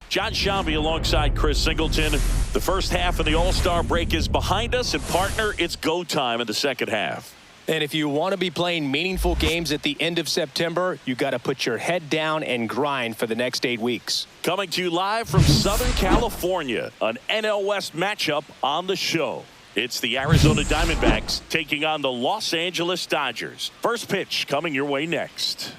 John Shambi alongside Chris Singleton. The first half of the All-Star break is behind us, and partner, it's go time in the second half. And if you want to be playing meaningful games at the end of September, you got to put your head down and grind for the next 8 weeks. Coming to you live from Southern California, an NL West matchup on the show. It's the Arizona Diamondbacks taking on the Los Angeles Dodgers. First pitch coming your way next.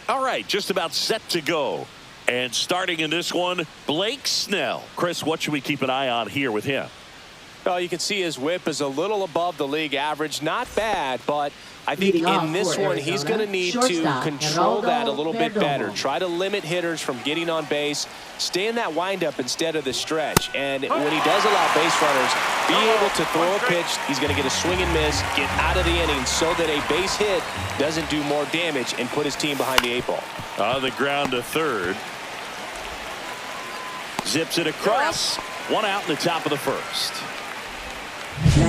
All right, just about set to go. And starting in this one, Blake Snell. Chris, what should we keep an eye on here with him? Well, you can see his whip is a little above the league average. Not bad, but I think in this one, he's going to need to control that a little bit better. Try to limit hitters from getting on base. Stay in that windup instead of the stretch. And when he does allow base runners, be able to throw a pitch, he's going to get a swing and miss, get out of the inning so that a base hit doesn't do more damage and put his team behind the 8 ball. On the ground to third. Zips it across. One out in the top of the first.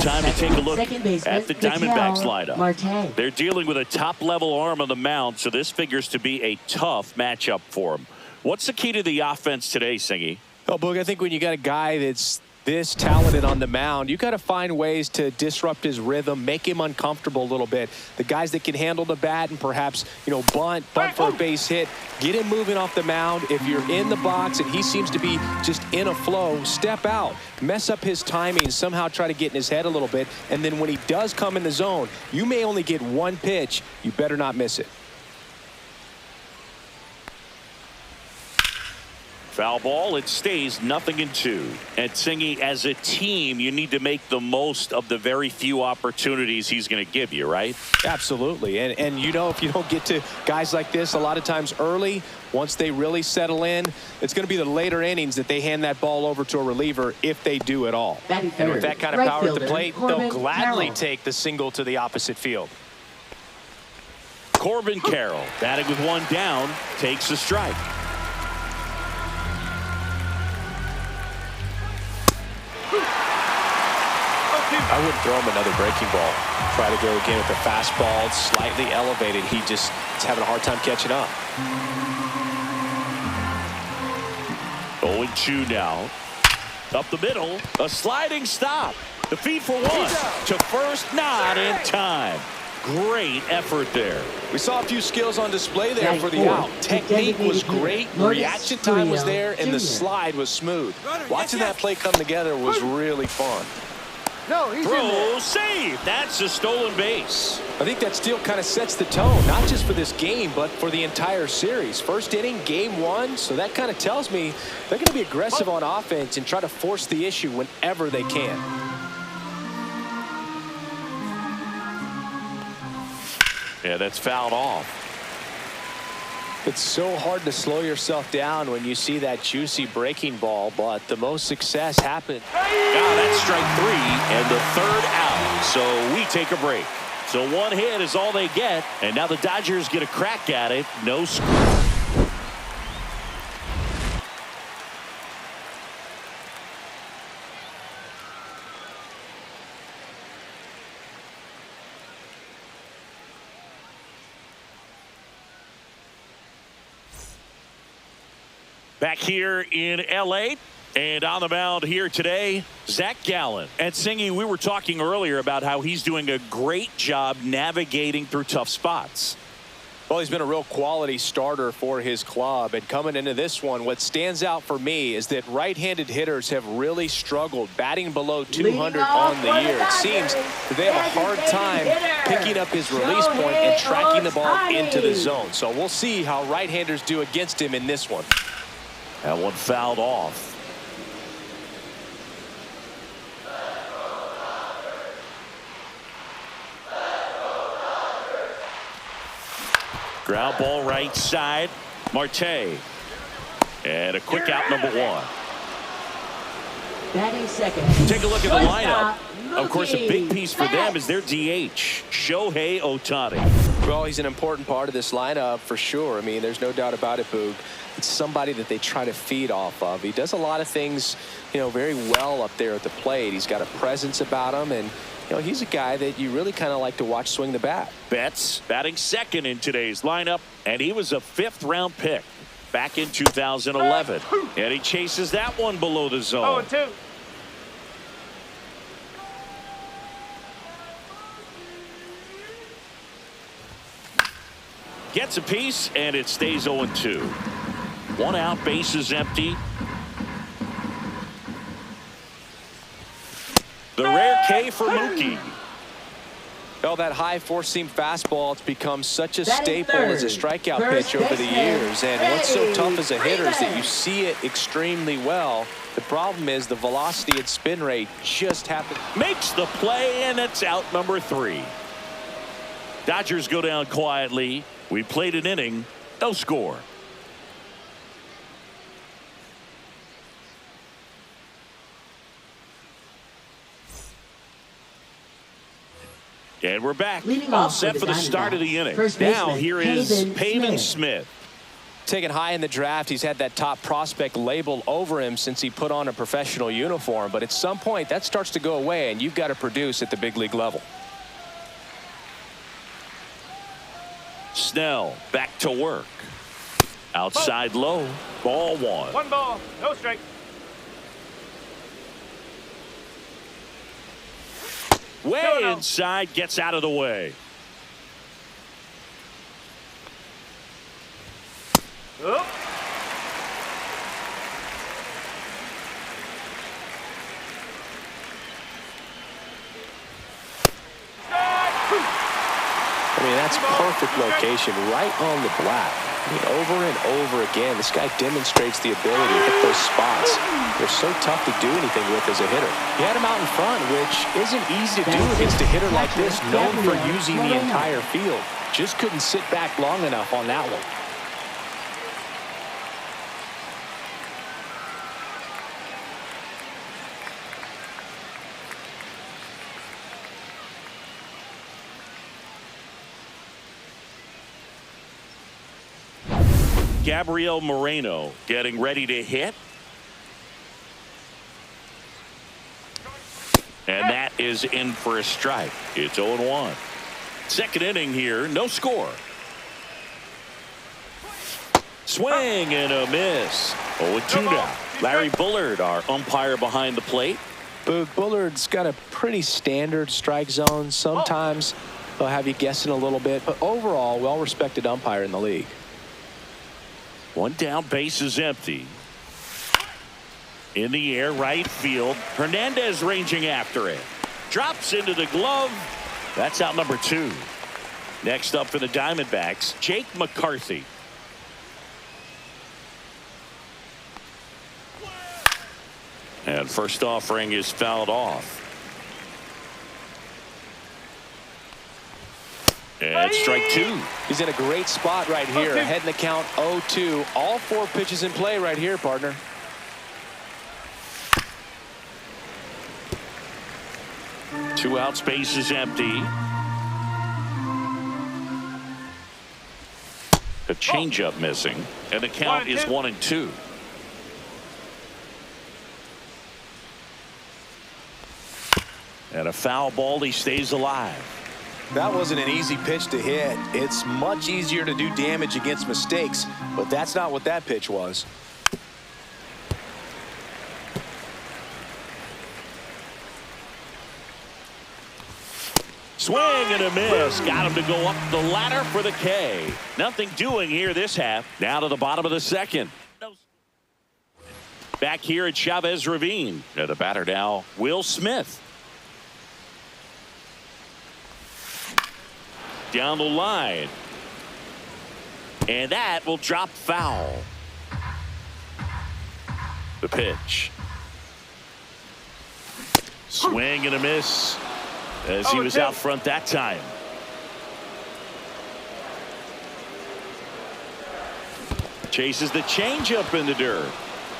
Time to take a look at the Diamondbacks lineup. They're dealing with a top-level arm on the mound, so this figures to be a tough matchup for them. What's the key to the offense today, Singy? Oh, Boog, I think when you got a guy that's this talented on the mound, you got to find ways to disrupt his rhythm, make him uncomfortable a little bit. The guys that can handle the bat and perhaps, bunt for a base hit, get him moving off the mound. If you're in the box and he seems to be just in a flow, step out, mess up his timing, somehow try to get in his head a little bit. And then when he does come in the zone, you may only get one pitch. You better not miss it. Foul ball, it stays 0-2. And Singy, as a team, you need to make the most of the very few opportunities he's going to give you, right? Absolutely. And if you don't get to guys like this a lot of times early, once they really settle in, it's going to be the later innings that they hand that ball over to a reliever if they do at all. And with that kind of power at the plate, they'll gladly take the single to the opposite field. Corbin Carroll, batting with one down, takes the strike. I wouldn't throw him another breaking ball. Try to go again with the fastball. It's slightly elevated. He just is having a hard time catching up. 0-2 now. Up the middle. A sliding stop. The feed for one. To first, not in time. Great effort there. We saw a few skills on display there for the out. Technique was great. Reaction time was there. And the slide was smooth. Watching that play come together was really fun. Throw, save. That's a stolen base. I think that steal kind of sets the tone, not just for this game, but for the entire series. First inning, game 1. So that kind of tells me they're going to be aggressive on offense and try to force the issue whenever they can. Yeah, that's fouled off. It's so hard to slow yourself down when you see that juicy breaking ball, but the most success happened. That's strike 3 and the third out. So we take a break. So one hit is all they get, and now the Dodgers get a crack at it. No score. Back here in L.A. and on the mound here today, Zach Gallen. And Singy, we were talking earlier about how he's doing a great job navigating through tough spots. Well, he's been a real quality starter for his club. And coming into this one, what stands out for me is that right-handed hitters have really struggled, batting below 200 on the year. It seems that they have a hard time picking up his release point and tracking the ball into the zone. So we'll see how right-handers do against him in this one. That one fouled off. Ground ball right side. Marte. And a quick out, number 1. Batting second. Take a look at the lineup. Of course, a big piece for them is their DH, Shohei Ohtani. Well, he's an important part of this lineup for sure. I mean, there's no doubt about it, Boog. It's somebody that they try to feed off of. He does a lot of things, very well up there at the plate. He's got a presence about him, and he's a guy that you really kind of like to watch swing the bat. Betts batting second in today's lineup, and he was a 5th-round pick. back in 2011. And he chases that one below the zone. 0-2. Gets a piece, and it stays 0-2. One out, base is empty. The rare K for Mookie. Well, that high four-seam fastball, it's become such a staple as a strikeout pitch over the years. And what's so tough as a hitter is that you see it extremely well. The problem is the velocity and spin rate just happen. Makes the play, and it's out number 3. Dodgers go down quietly. We played an inning, no score. And we're back. All set for the start of the inning. Now here is Pavin Smith. Taken high in the draft, he's had that top prospect label over him since he put on a professional uniform. But at some point, that starts to go away, and you've got to produce at the big league level. Snell back to work. Outside low. Ball 1. 1 ball, no strike. Way inside, gets out of the way. Oh. I mean, that's perfect location, right on the black. I mean, over and over again, this guy demonstrates the ability to hit those spots. They're so tough to do anything with as a hitter. He had him out in front, which isn't easy to do against a hitter like this, known for using the entire field. Just couldn't sit back long enough on that one. Gabriel Moreno getting ready to hit. And that is in for a strike. It's 0-1. Second inning here, no score. Swing and a miss. 0-2 now. Larry Bullard, our umpire behind the plate. But Bullard's got a pretty standard strike zone. Sometimes they'll have you guessing a little bit, but overall, well-respected umpire in the league. One down, base is empty. In the air, right field. Hernandez ranging after it. Drops into the glove. That's out number 2. Next up for the Diamondbacks, Jake McCarthy. And first offering is fouled off. And strike 2. He's in a great spot right here. Ahead in the count 0-2. All 4 pitches in play right here, partner. Two out, space is empty. A changeup missing, and the count is 1-2. And a foul ball, he stays alive. That wasn't an easy pitch to hit. It's much easier to do damage against mistakes, but that's not what that pitch was. Swing and a miss. Got him to go up the ladder for the K. Nothing doing here this half. Now to the bottom of the second. Back here at Chavez Ravine. The batter now, Will Smith. Down the line. And that will drop foul. The pitch. Swing and a miss as he was out front that time. Chases the changeup in the dirt.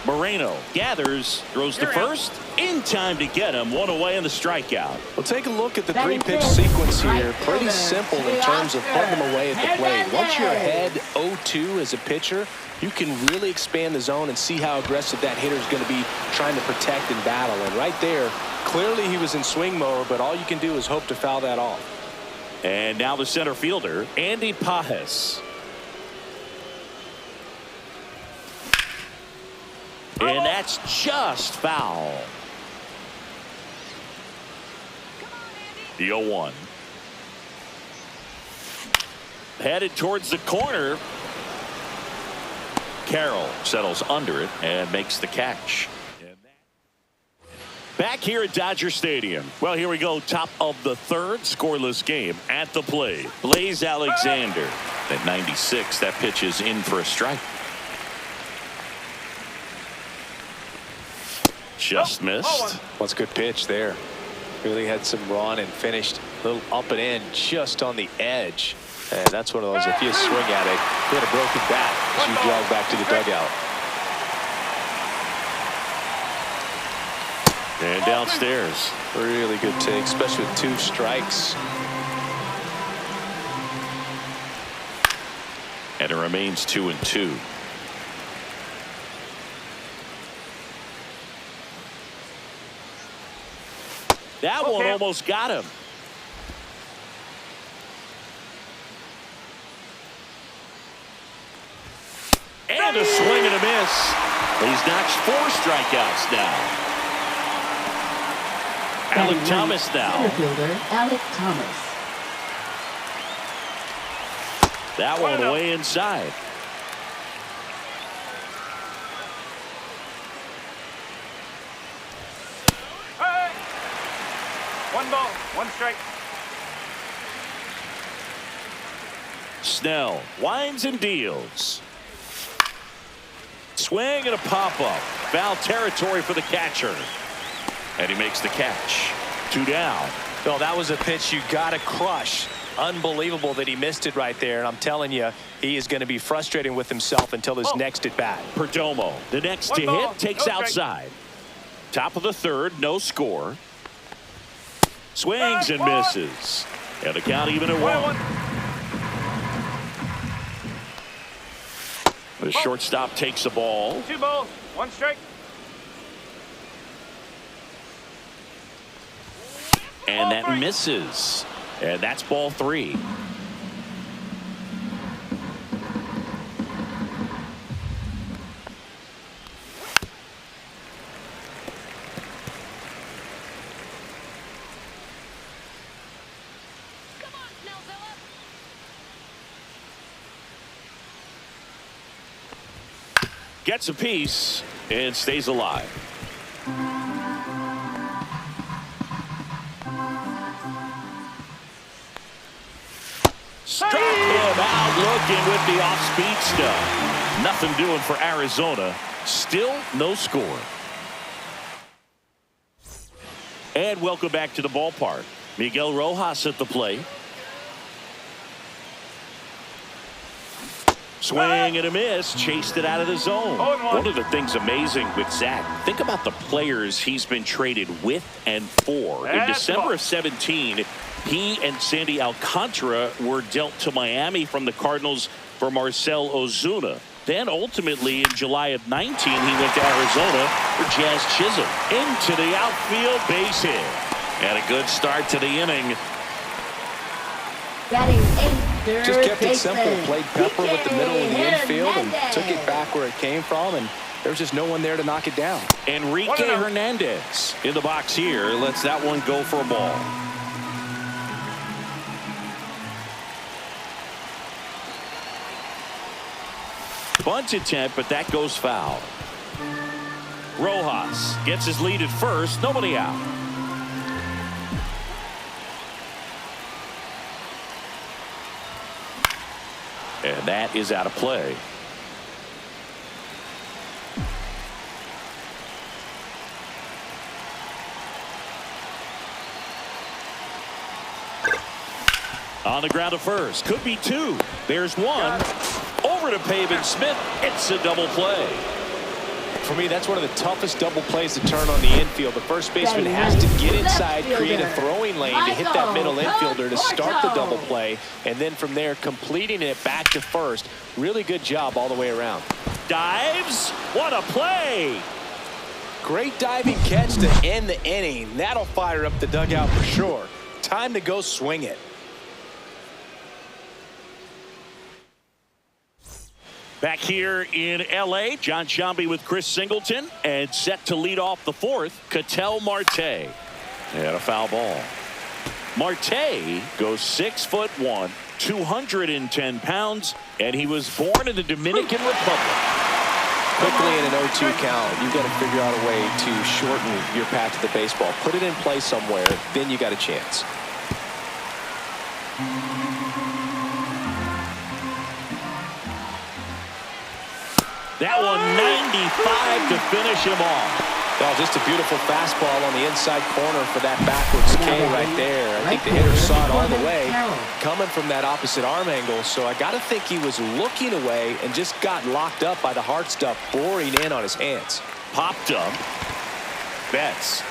Moreno gathers, throws to first, in time to get him. One away in the strikeout. Well, take a look at the 3-pitch sequence here. Pretty simple in terms of putting them away at the plate. Once you're ahead 0-2 as a pitcher, you can really expand the zone and see how aggressive that hitter is going to be trying to protect and battle. And right there, clearly he was in swing mode, but all you can do is hope to foul that off. And now the center fielder, Andy Pajes. that's just foul. The 0-1. Headed towards the corner. Carroll settles under it and makes the catch. Back here at Dodger Stadium. Well, here we go. Top of the third. Scoreless game at the plate. Blaze Alexander at 96. That pitch is in for a strike. Just missed. What's a good pitch there. Really had some run and finished a little up and in just on the edge. And that's one of those, if you swing at it, you had a broken bat as you jog back to the dugout. And downstairs. Really good take, especially with 2 strikes. And it remains 2-2. That one almost got him. And a swing and a miss. He's notched 4 strikeouts now. Alec Thomas now. Alec Thomas. That one way inside. Hey! 1 ball, 1 strike. Snell winds and deals. Swing and a pop-up. Foul territory for the catcher. And he makes the catch. 2 down. Well, that was a pitch you got to crush. Unbelievable that he missed it right there. And I'm telling you, he is going to be frustrating with himself until his next at bat. Perdomo, the next to hit, takes outside. Top of the third, no score. Swings and misses. And the count even at 1. The shortstop takes the ball. 2 balls, 1 strike. And that misses. And that's ball 3. Gets a piece and stays alive. Struck him out looking with the off-speed stuff. Nothing doing for Arizona. Still no score. And welcome back to the ballpark. Miguel Rojas at the plate. Swing and a miss, chased it out of the zone. One of the things amazing with Zach, think about the players he's been traded with and for. In December of 17, he and Sandy Alcantara were dealt to Miami from the Cardinals for Marcell Ozuna. Then ultimately in July of 19, he went to Arizona for Jazz Chisholm. Into the outfield, base hit. And a good start to the inning. Batting 8th. Just kept it simple, played pepper with the middle of the infield and took it back where it came from, and there was just no one there to knock it down. Enrique Hernandez in the box here lets that one go for a ball. Bunt attempt, but that goes foul. Rojas gets his lead at first, nobody out. And that is out of play. On the ground to first. Could be 2. There's 1. Over to Pavin Smith. It's a double play. For me, that's one of the toughest double plays to turn on the infield. The first baseman has to get inside, create a throwing lane to hit that middle infielder to start the double play, and then from there completing it back to first. Really good job all the way around. Dives. What a play. Great diving catch to end the inning. That'll fire up the dugout for sure. Time to go swing it. Back here in L.A., John Shambi with Chris Singleton, and set to lead off the fourth, Ketel Marte. And a foul ball. Marte goes 6'1", 210 pounds, and he was born in the Dominican Republic. Quickly in an 0-2 count, you've got to figure out a way to shorten your path to the baseball. Put it in play somewhere, then you got a chance. That one 95 to finish him off. Oh, just a beautiful fastball on the inside corner for that backwards K right there. I think the hitter saw it all the way coming from that opposite arm angle. So I got to think he was looking away and just got locked up by the hard stuff boring in on his hands. Popped up. Betts.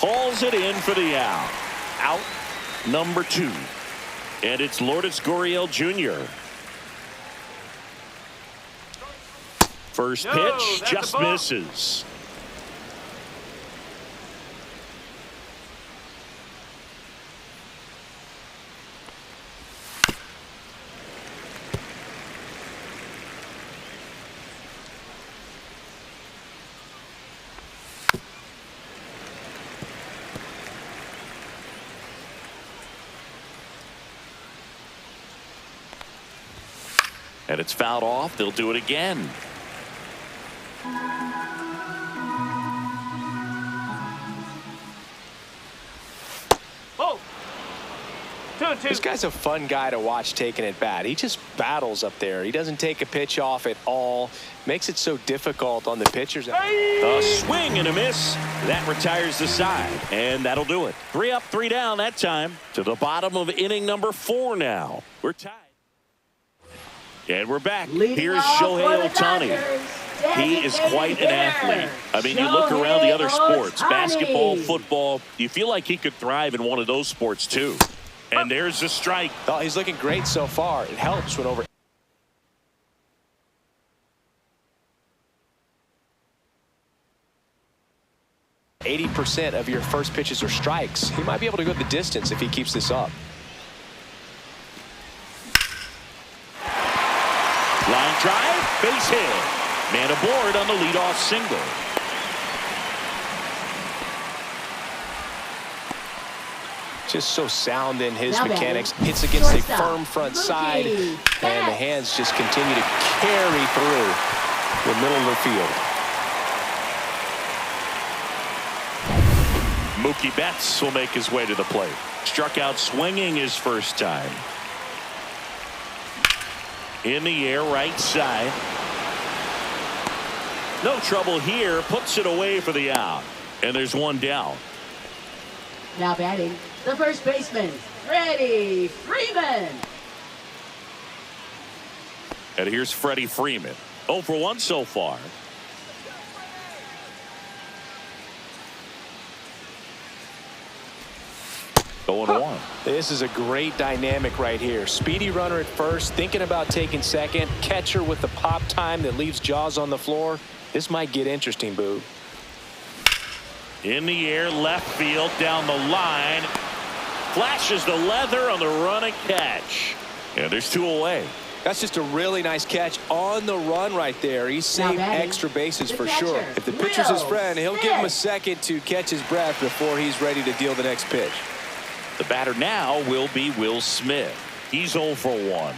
Hauls it in for the out. Out number 2. And it's Lourdes Gurriel Jr. First pitch just misses. And it's fouled off. They'll do it again. Oh. 2-2. This guy's a fun guy to watch taking at bat. He just battles up there. He doesn't take a pitch off at all. Makes it so difficult on the pitchers. A swing and a miss. That retires the side. And that'll do it. 3 up, 3 down that time. To the bottom of inning number 4 now. We're tied. And we're back. Here's Shohei Ohtani. He is quite an athlete. I mean, you look around the other sports, basketball, football, you feel like he could thrive in one of those sports too. And there's the strike. Oh, he's looking great so far. It helps when over 80% of your first pitches are strikes. He might be able to go the distance if he keeps this up. Line drive, base hit. Man aboard on the leadoff single. Just so sound in his mechanics. Hits against a firm front side, and the hands just continue to carry through the middle of the field. Mookie Betts will make his way to the plate. Struck out swinging his first time. In the air, right side. No trouble here. Puts it away for the out. And there's one down. Now batting, the first baseman, Freddie Freeman. And here's Freddie Freeman. 0 for 1 so far. Going 1. This is a great dynamic right here. Speedy runner at first, thinking about taking second. Catcher with the pop time that leaves Jaws on the floor. This might get interesting, Boo. In the air, left field, down the line. Flashes the leather on the run and catch. And there's 2 away. That's just a really nice catch on the run right there. He's saved extra bases for sure. If the pitcher's his friend, he'll give him a second to catch his breath before he's ready to deal the next pitch. The batter now will be Will Smith. He's 0 for 1.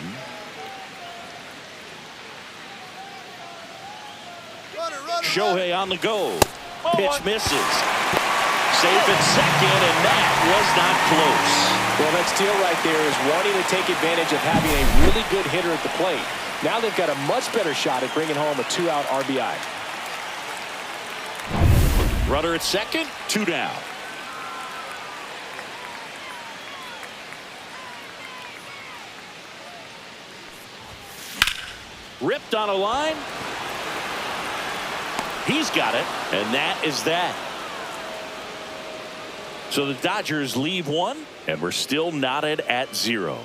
Shohei on the go. Pitch misses. Safe at second, and that was not close. Well, that steal right there is wanting to take advantage of having a really good hitter at the plate. Now they've got a much better shot at bringing home a 2-out RBI. Runner at second, 2 down. Ripped on a line. He's got it, and that is that. So the Dodgers leave 1, and we're still knotted at 0.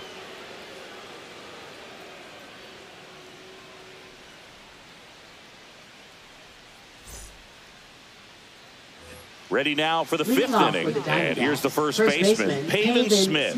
Ready now for the 5th inning. And here's the first baseman, Pavin Smith.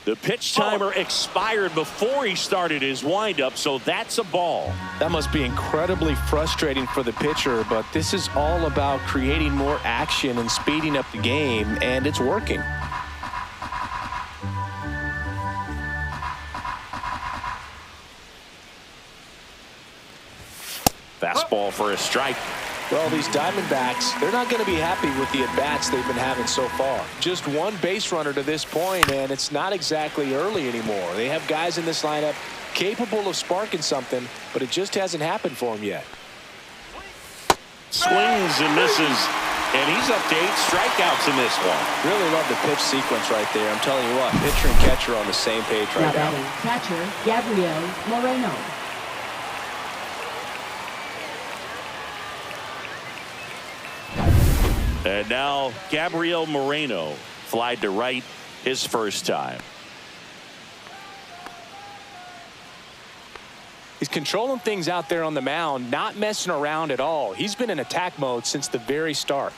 The pitch timer expired before he started his windup, so that's a ball. That must be incredibly frustrating for the pitcher, but this is all about creating more action and speeding up the game, and it's working. Fastball for a strike. Well, these Diamondbacks, they're not going to be happy with the at-bats they've been having so far. Just one base runner to this point, and it's not exactly early anymore. They have guys in this lineup capable of sparking something, but it just hasn't happened for them yet. Swings and misses, and he's up to 8 strikeouts in this one. Really love the pitch sequence right there. I'm telling you what, pitcher and catcher are on the same page right now. Catcher, Gabriel Moreno. And now Gabriel Moreno flied to right his first time. He's controlling things out there on the mound, not messing around at all. He's been in attack mode since the very start.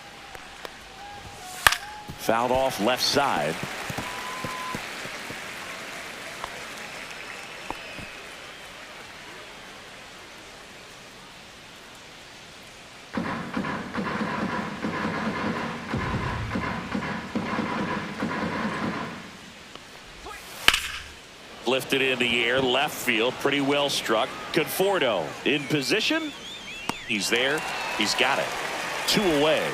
Fouled off left side. Lifted in the air, left field, pretty well struck. Conforto in position. He's there. He's got it. 2 away.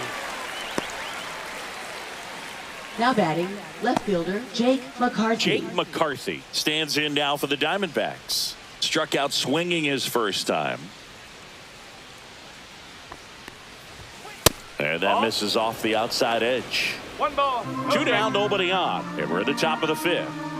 Now batting, left fielder Jake McCarthy. Jake McCarthy stands in now for the Diamondbacks. Struck out swinging his first time. And that misses off the outside edge. 1 ball. 2 down, nobody on. And we're at the top of the 5th.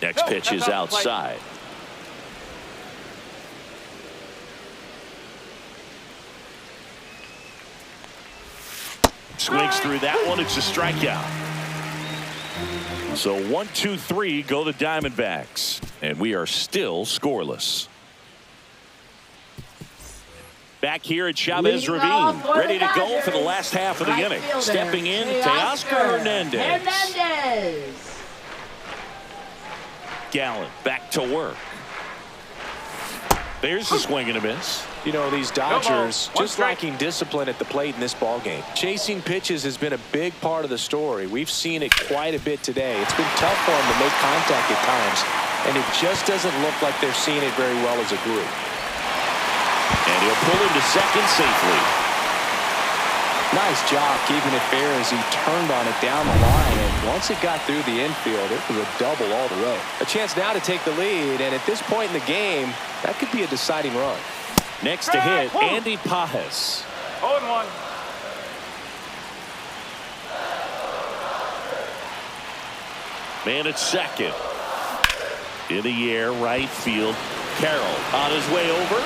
Next pitch is outside. Swings through that one. It's a strikeout. So 1, 2, 3 go the Diamondbacks. And we are still scoreless. Back here at Chavez Ravine, ready to go for the last half of the inning. Stepping in, Teoscar Hernandez. Gallen back to work. There's a swing and a miss. You know, these Dodgers just lacking discipline at the plate in this ballgame. Chasing pitches has been a big part of the story. We've seen it quite a bit today. It's been tough for them to make contact at times, and it just doesn't look like they're seeing it very well as a group. And he'll pull him to second safely. Nice job keeping it fair as he turned on it down the line, and once it got through the infield, it was a double all the way. A chance now to take the lead, and at this point in the game, that could be a deciding run. Next to hit, Andy Pajes. 0-1. Man at second. In the air, right field. Carroll on his way over.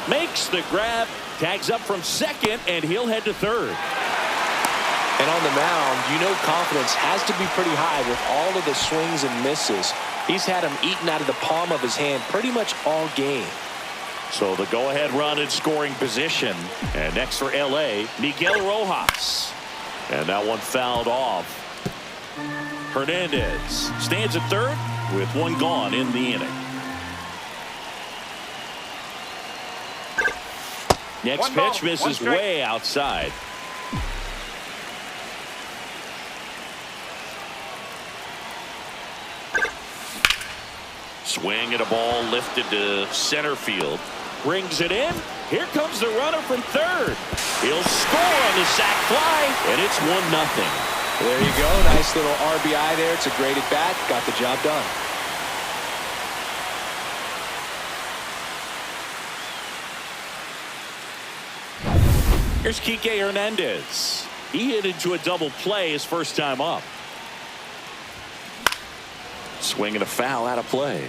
Makes the grab. Tags up from second, and he'll head to third. And on the mound, you know confidence has to be pretty high with all of the swings and misses. He's had them eaten out of the palm of his hand pretty much all game. So the go-ahead run in scoring position. And next for L.A., Miguel Rojas. And that one fouled off. Hernandez stands at third with 1 gone in the inning. Next pitch misses way outside. Swing at a ball lifted to center field. Brings it in. Here comes the runner from third. He'll score on the sac fly, and it's 1-0. There you go. Nice little RBI there. It's a great at bat. Got the job done. Here's Kike Hernandez. He hit into a double play his first time up. swing and a foul out of play.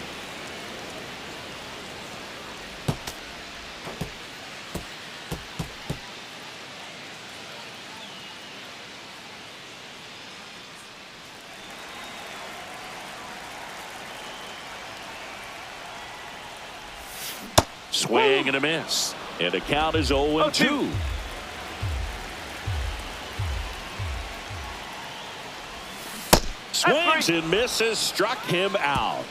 Swing and a miss. And the count is 0-2. Swings and misses, struck him out.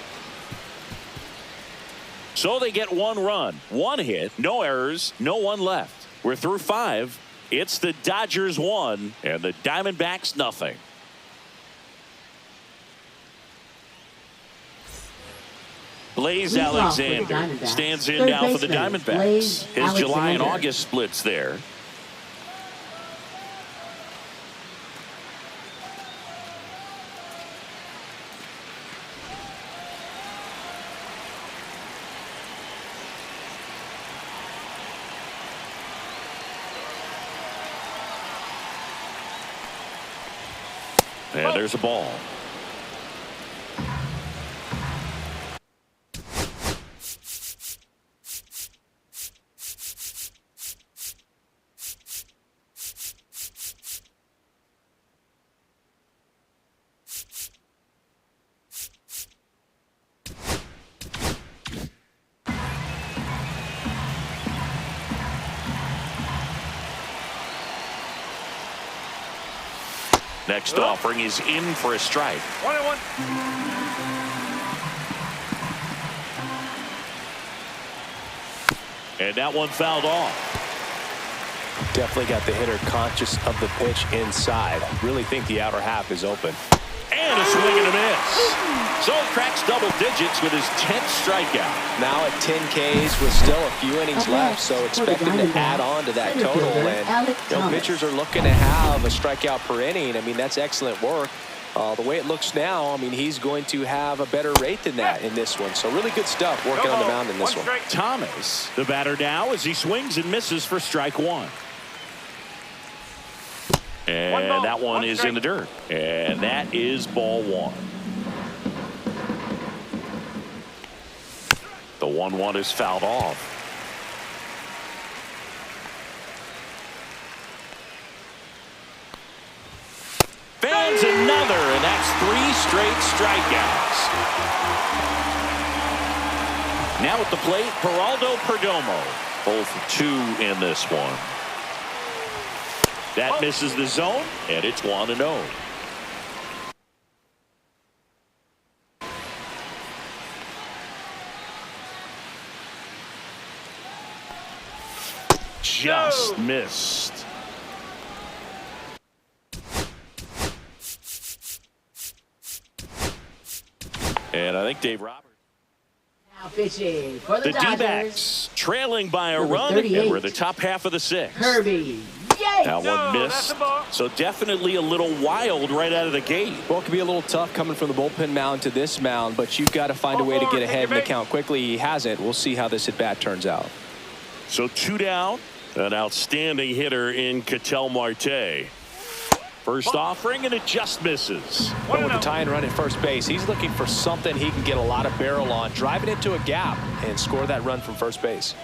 So they get one run, one hit, no errors, no one left. We're through 5. It's the Dodgers 1 and the Diamondbacks nothing. Blaze Alexander stands in now for the Diamondbacks. His July and August splits there. And there's a ball. Next offering is in for a strike. 1-1. And that one fouled off. Definitely got the hitter conscious of the pitch inside. Really think the outer half is open. And a swing and a miss. So cracks double digits with his 10th strikeout. Now at 10 Ks with still a few innings left, so expect him to add on to that total. And pitchers are looking to have a strikeout per inning. I mean, that's excellent work. The way it looks now, I mean, he's going to have a better rate than that in this one. So really good stuff working on the mound in this one. Thomas, the batter now, as he swings and misses for strike 1. And that one is in the dirt. And that is ball 1. The 1-1 is fouled off. Fans another, and that's 3 straight strikeouts. Now at the plate, Geraldo Perdomo. 0 for 2 in this one. That misses the zone, and it's 1-0. Just missed. And I think Dave Roberts. Now pitching for the D-backs trailing by a run, and we're the top half of the 6th. Kirby. That one missed. So definitely a little wild right out of the gate. Well, it can be a little tough coming from the bullpen mound to this mound, but you've got to find a way to get ahead in the count quickly. He hasn't. We'll see how this at-bat turns out. So 2 down. An outstanding hitter in Ketel Marte. First offering, and it just misses. But with the tying run at first base, he's looking for something he can get a lot of barrel on, drive it into a gap, and score that run from first base.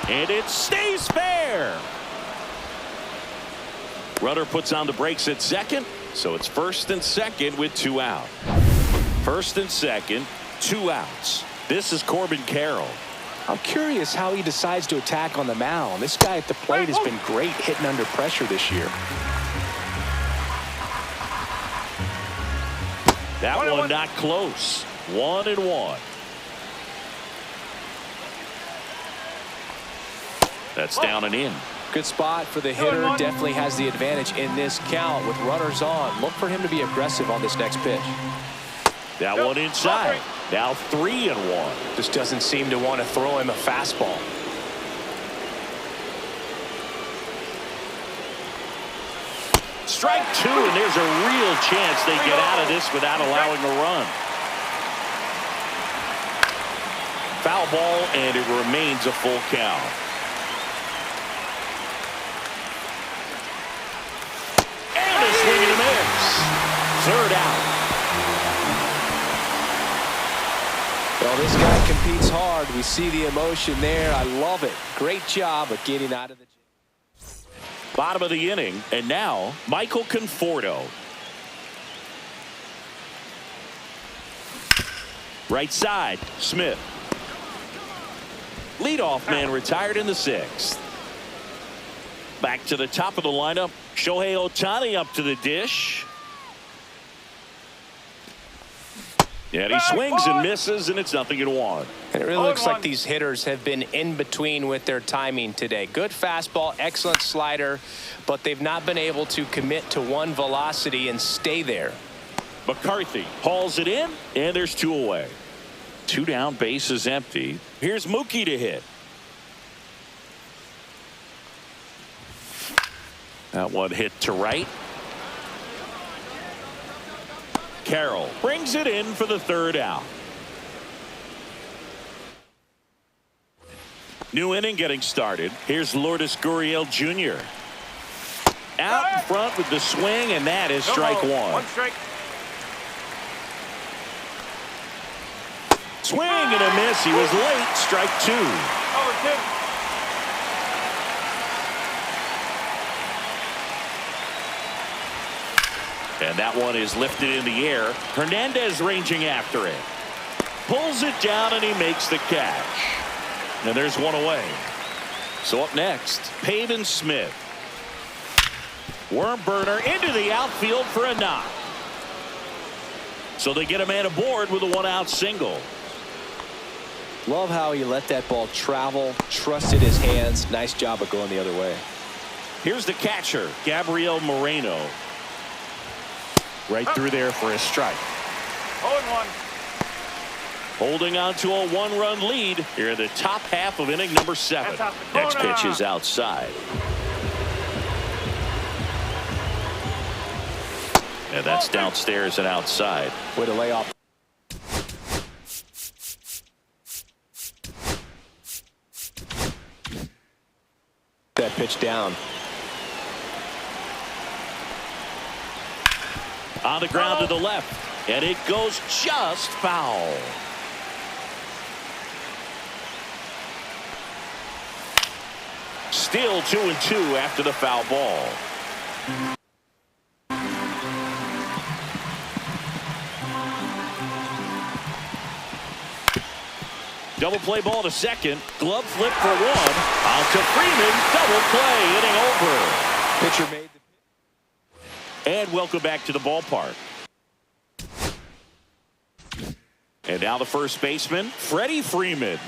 And it stays fair. Runner puts on the brakes at second, so it's first and second with 2 out. First and second, 2 outs. This is Corbin Carroll. I'm curious how he decides to attack on the mound. This guy at the plate has been great hitting under pressure this year. That one not close. 1-1. That's down and in. Good spot for the hitter. Definitely has the advantage in this count with runners on. Look for him to be aggressive on this next pitch. That one inside. Now 3-1. Just doesn't seem to want to throw him a fastball. Strike 2, and there's a real chance they get out of this without allowing a run. Foul ball, and it remains a full count. And a swing and a miss. Third out. Well, this guy competes hard. We see the emotion there. I love it. Great job of getting out of the gym. Bottom of the inning, and now Michael Conforto. Right side, Smith. Leadoff man retired in the sixth. Back to the top of the lineup. Shohei Ohtani up to the dish. And he swings and misses, and it's 0-1. And it really looks like these hitters have been in between with their timing today. Good fastball, excellent slider, but they've not been able to commit to one velocity and stay there. McCarthy hauls it in, and there's 2 away. 2 down, base is empty. Here's Mookie to hit. That one hit to right. Carroll brings it in for the 3rd out. New inning getting started. Here's Lourdes Gurriel Jr. Out in front with the swing, and that is strike 1. One strike. Swing and a miss. He was late. Strike 2. Over 2. And that one is lifted in the air. Hernandez ranging after it. Pulls it down, and he makes the catch. And there's 1 away. So up next, Pavin Smith. Worm burner into the outfield for a knock. So they get a man aboard with a 1-out single. Love how he let that ball travel, trusted his hands. Nice job of going the other way. Here's the catcher, Gabriel Moreno. Right through there for a strike. 0-1. Holding on to a 1-run lead here in the top half of inning number 7. Next pitch is outside. And that's downstairs and outside. Way to lay off. That pitch down. On the ground to the left, and it goes just foul. Still 2-2 after the foul ball. Double play ball to second. Glove flip for 1. Out to Freeman. Double play. Inning over. Pitcher made the... And welcome back to the ballpark. And now the first baseman, Freddie Freeman.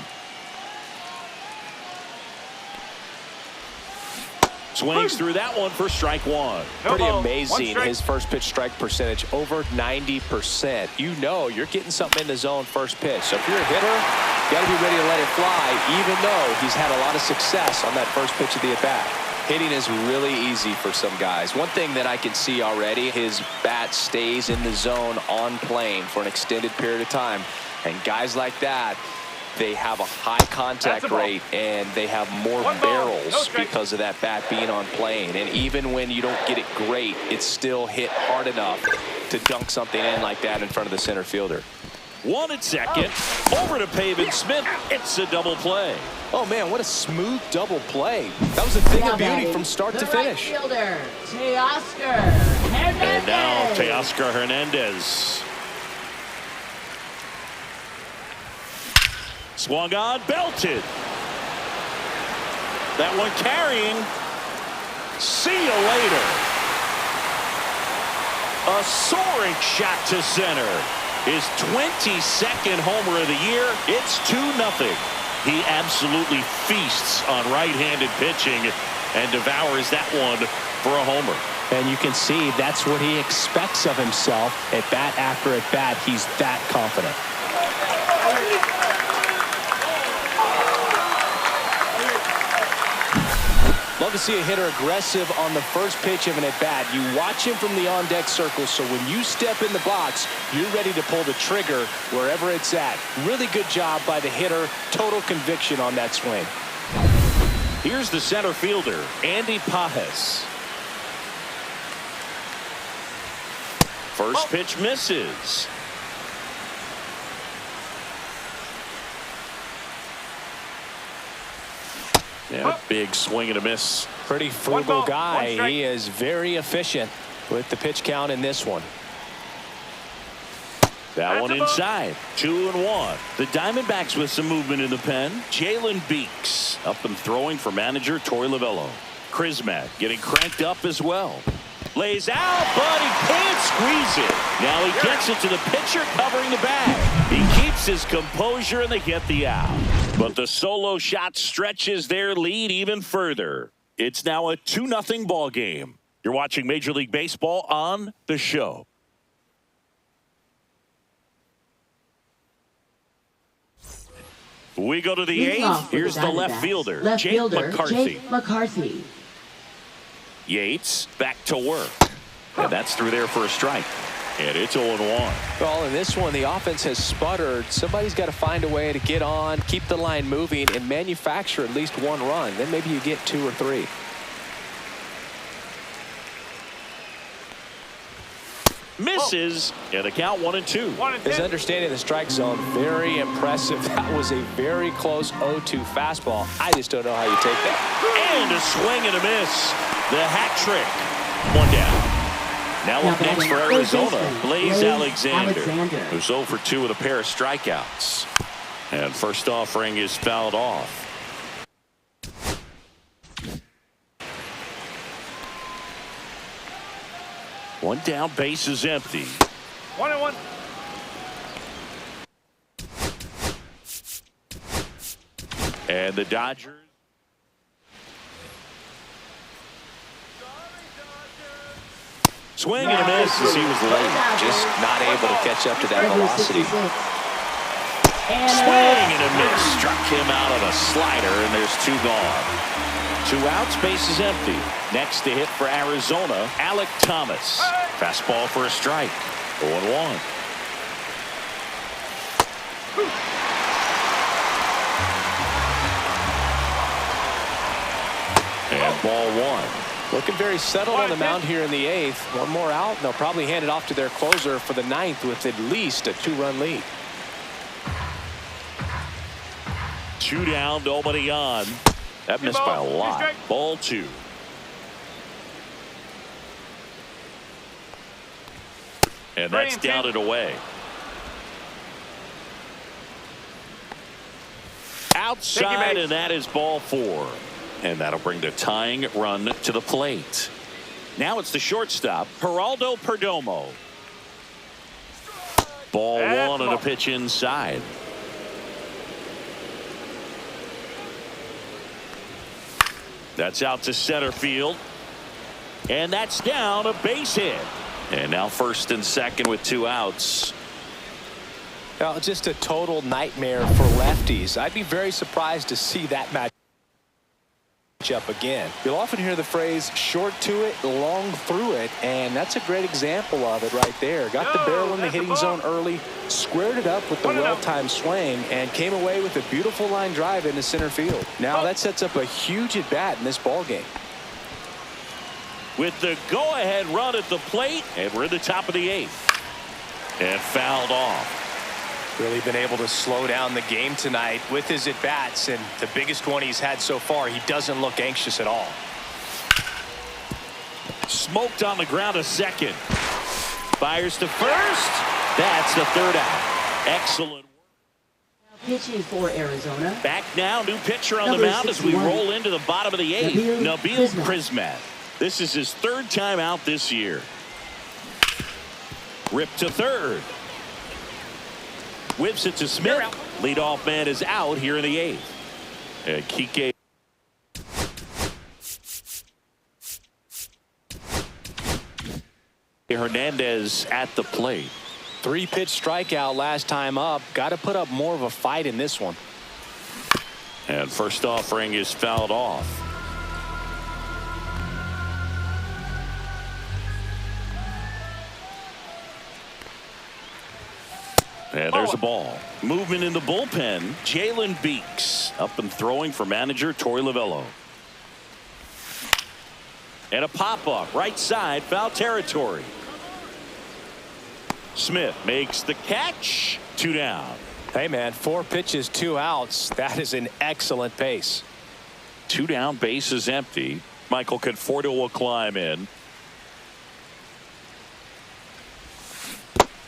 Swings through that one for strike 1. Pretty amazing. His first pitch strike percentage over 90%. You know you're getting something in the zone first pitch. So if you're a hitter, you got to be ready to let it fly, even though he's had a lot of success on that first pitch of the at-bat. Hitting is really easy for some guys. One thing that I can see already, his bat stays in the zone on plane for an extended period of time. And guys like that, they have a high contact rate and they have more barrels because of that bat being on plane. And even when you don't get it great, it's still hit hard enough to dunk something in like that in front of the center fielder. 1 at second. Over to Pavin Smith. It's a double play. Oh, man, what a smooth double play. That was a thing of beauty from start to finish. Right fielder, Teoscar Hernandez. And now Teoscar Hernandez. Swung on, belted. That one carrying. See you later. A soaring shot to center. His 22nd homer of the year. It's 2-0. He absolutely feasts on right-handed pitching and devours that one for a homer. And you can see that's what he expects of himself at bat after at bat. He's that confident. Love love to see a hitter aggressive on the first pitch of an at-bat. You watch him from the on-deck circle, so when you step in the box, you're ready to pull the trigger wherever it's at. Really good job by the hitter. Total conviction on that swing. Here's the center fielder, Andy Pajes. First pitch misses. And a big swing and a miss. Pretty frugal guy. He is very efficient with the pitch count in this one. That one inside. 2-1. The Diamondbacks with some movement in the pen. Jalen Beeks up and throwing for manager Torey Lovullo. Crismatt getting cranked up as well. Lays out, but he can't squeeze it. Now he gets it to the pitcher covering the bag. He keeps his composure and they get the out. But the solo shot stretches their lead even further. It's now a 2-0 ball game. You're watching Major League Baseball on The Show. We go to the eighth. Here's the left fielder, Jake McCarthy. Yates back to work. And that's through there for a strike. And it's 0-1. Well, in this one, the offense has sputtered. Somebody's got to find a way to get on, keep the line moving, and manufacture at least one run. Then maybe you get 2 or 3. Misses, and the count 1-2. His understanding of the strike zone, very impressive. That was a very close 0-2 fastball. I just don't know how you take that. And a swing and a miss. The hat trick. 1 down. Now up next for Arizona, Blaze Alexander, who's 0 for 2 with a pair of strikeouts. And first offering is fouled off. One down, base is empty. 1-1. And the Dodgers. Swing and a miss as he was late. Just not able to catch up to that velocity. Swing and a miss. Struck him out of a slider, and there's 2 gone. 2 outs, base is empty. Next to hit for Arizona, Alek Thomas. Fastball for a strike. 0-1. And ball 1. Looking very settled on the mound here in the 8th. One more out, and they'll probably hand it off to their closer for the 9th with at least a 2-run lead. 2 down, nobody on. That missed by a lot. Ball 2. And that's down and away. Outside, and that is ball 4. And that'll bring the tying run to the plate. Now it's the shortstop, Geraldo Perdomo. Ball 1 and a pitch inside. That's out to center field. And that's down, a base hit. And now first and second with 2 outs. Well, just a total nightmare for lefties. I'd be very surprised to see that match up again. You'll often hear the phrase short to it, long through it, and that's a great example of it right there. Got the barrel in the hitting zone early, squared it up with the well-timed swing, and came away with a beautiful line drive into center field. Now that sets up a huge at-bat in this ball game. With the go-ahead run at the plate, and we're in the top of the 8th. And fouled off. Really been able to slow down the game tonight with his at-bats, and the biggest one he's had so far, he doesn't look anxious at all. Smoked on the ground a second. Fires to first. That's the 3rd out. Excellent. Pitching for Arizona. Back now, new pitcher on the mound as we roll into the bottom of the 8th. Nabil Crismatt. This is his 3rd time out this year. Ripped to 3rd. Whips it to Smith. Leadoff man is out here in the 8th. And Kike. Hernandez at the plate. 3-pitch strikeout last time up. Got to put up more of a fight in this one. And first offering is fouled off. And there's a ball. Movement in the bullpen. Jalen Beeks up and throwing for manager Torey Lovello. And a pop-up right side, foul territory. Smith makes the catch. 2 down. Hey, man, 4 pitches, 2 outs. That is an excellent pace. 2 down, base is empty. Michael Conforto will climb in.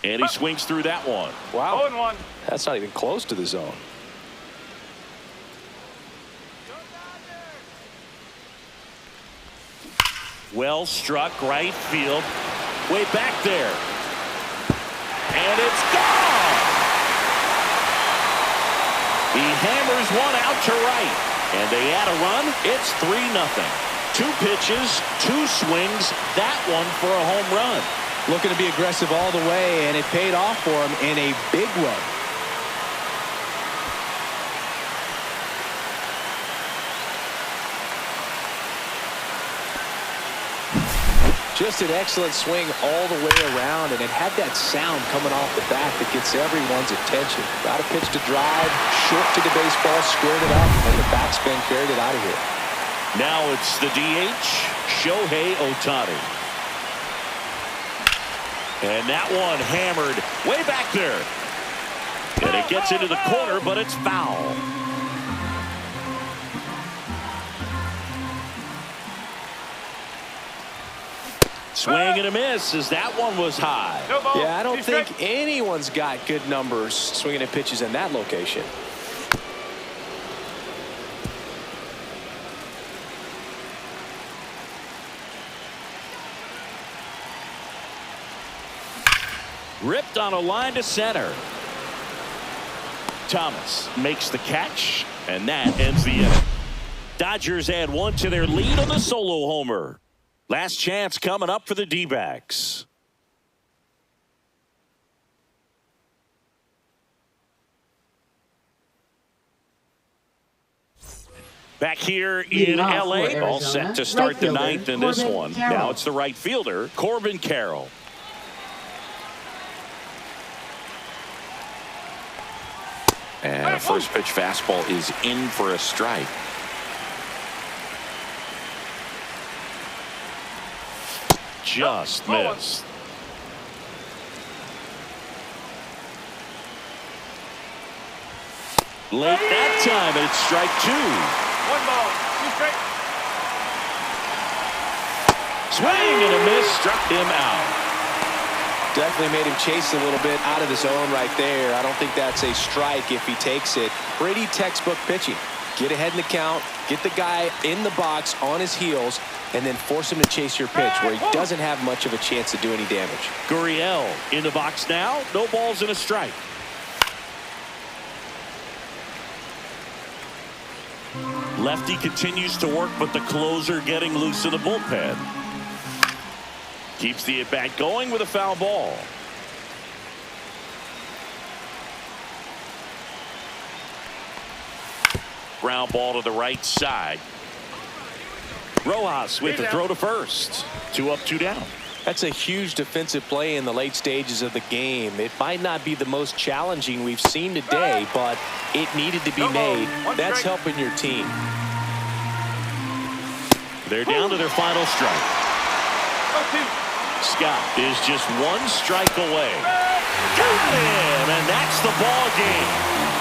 And he swings through that one. Wow. 0-1. That's not even close to the zone. Well struck right field. Way back there. And it's gone. He hammers one out to right. And they add a run. It's 3-0. 2 pitches, 2 swings. That one for a home run. Looking to be aggressive all the way, and it paid off for him in a big way. Just an excellent swing all the way around, and it had that sound coming off the bat that gets everyone's attention. Got a pitch to drive, short to the baseball, squared it up, and the backspin carried it out of here. Now it's the DH, Shohei Ohtani. And that one hammered way back there. And it gets into the corner, but it's foul. Swing and a miss as that one was high. No ball. Yeah, I don't He's think straight. anyone's got good numbers swinging at pitches in that location. Ripped on a line to center. Thomas makes the catch, and that ends the inning. Dodgers add 1 to their lead on the solo homer. Last chance coming up for the D-backs. Back here in L.A., all set to start the 9th in this one. Now it's the right fielder, Corbin Carroll. And a first pitch fastball is in for a strike. Just missed. Late that time, and it's strike 2. 1 ball. 2 straight. Swing and a miss, struck him out. Definitely made him chase a little bit out of the zone right there. I don't think that's a strike if he takes it. Pretty textbook pitching. Get ahead in the count, get the guy in the box on his heels, and then force him to chase your pitch where he doesn't have much of a chance to do any damage. Gurriel in the box now. No balls and a strike. Lefty continues to work, but the closer getting loose in the bullpen. Keeps the at-bat going with a foul ball. Ground ball to the right side. Rojas with the throw to first. 2 up, 2 down. That's a huge defensive play in the late stages of the game. It might not be the most challenging we've seen today, but it needed to be made. That's helping your team. They're down to their final strike. Scott is just 1 strike away. Got him, and that's the ball game.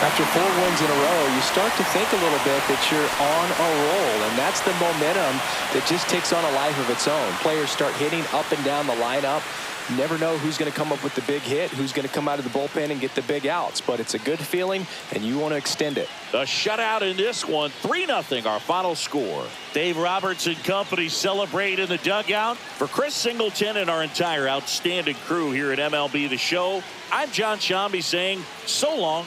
After 4 wins in a row, you start to think a little bit that you're on a roll, and that's the momentum that just takes on a life of its own. Players start hitting up and down the lineup. You never know who's going to come up with the big hit, who's going to come out of the bullpen and get the big outs, but it's a good feeling, and you want to extend it. A shutout in this one, 3-0 our final score. Dave Roberts and company celebrate in the dugout. For Chris Singleton and our entire outstanding crew here at MLB The Show, I'm John Shambi saying so long.